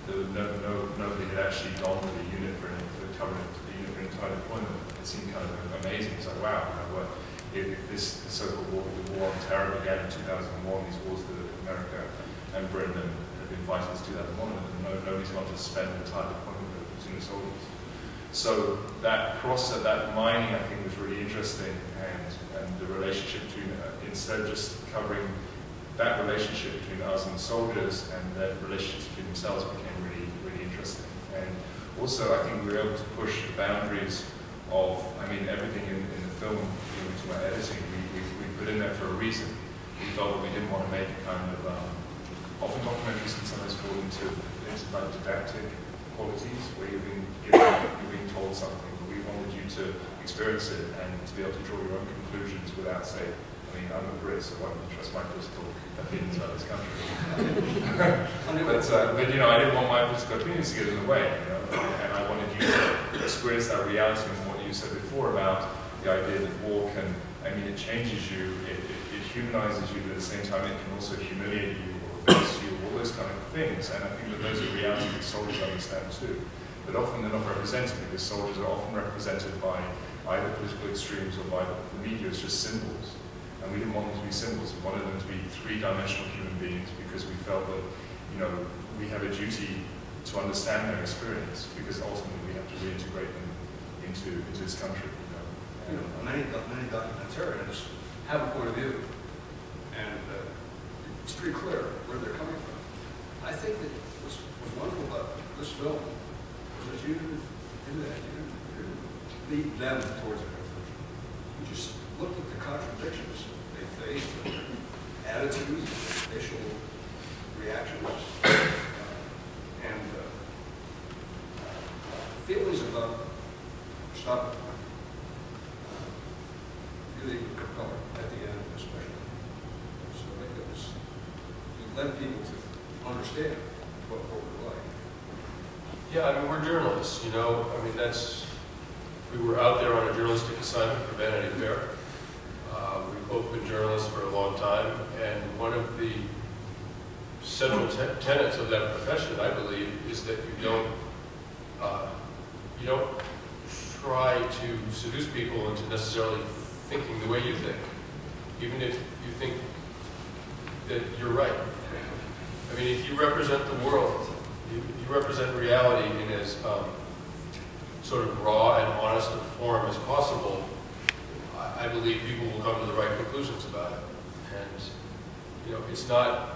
nobody had actually gone with a unit for covering the unit for entire deployment. It seemed kind of amazing. It's like, wow, if this so-called war on terror began in 2001, these wars that America and Britain have been fighting since 2001, and nobody's gone to spend the entire deployment of using the soldiers. So that process, that mining, I think, was really interesting, and the relationship between, instead of just covering that relationship between us and the soldiers, and their relationships between themselves became really, really interesting. And also, I think we were able to push the boundaries of, I mean, everything in the film, to my editing, we put in there for a reason. We felt that we didn't want to make a kind of, often documentaries can sometimes fall into like didactic qualities, where you're being told something, but we wanted you to experience it and to be able to draw your own conclusions without saying, I mean, I'm a Brit, so why don't you trust my political opinions about this country? but you know, I didn't want my political opinions to get in the way, you know, and I wanted you to experience that reality and what you said before about the idea that war can, I mean, it changes you, it humanizes you, but at the same time it can also humiliate you or abuse you, all those kind of things, and I think that those are realities that soldiers understand too. But often they're not represented, because soldiers are often represented by either political extremes or by the media as just symbols. And we didn't want them to be symbols, we wanted them to be three-dimensional human beings, because we felt that, you know, we have a duty to understand their experience, because ultimately we have to reintegrate them into this country. You know, many documentarians have a point of view, and it's pretty clear where they're coming from. I think that what's wonderful about this film was that you didn't lead them towards a conclusion. You just looked at the contradictions they faced, their attitudes, their facial reactions, and feelings about stopping. Really compelling at the end, especially. So I think it was, it led people to understand what we're like. Yeah, I mean, we're journalists, you know. I mean, we were out there on a journalistic assignment for Vanity Fair. We've both been journalists for a long time, and one of the central tenets of that profession, I believe, is that you don't try to seduce people into necessarily thinking the way you think, even if you think that you're right. I mean, if you represent the world, you represent reality in as sort of raw and honest a form as possible, I believe people will come to the right conclusions about it. And, you know, it's not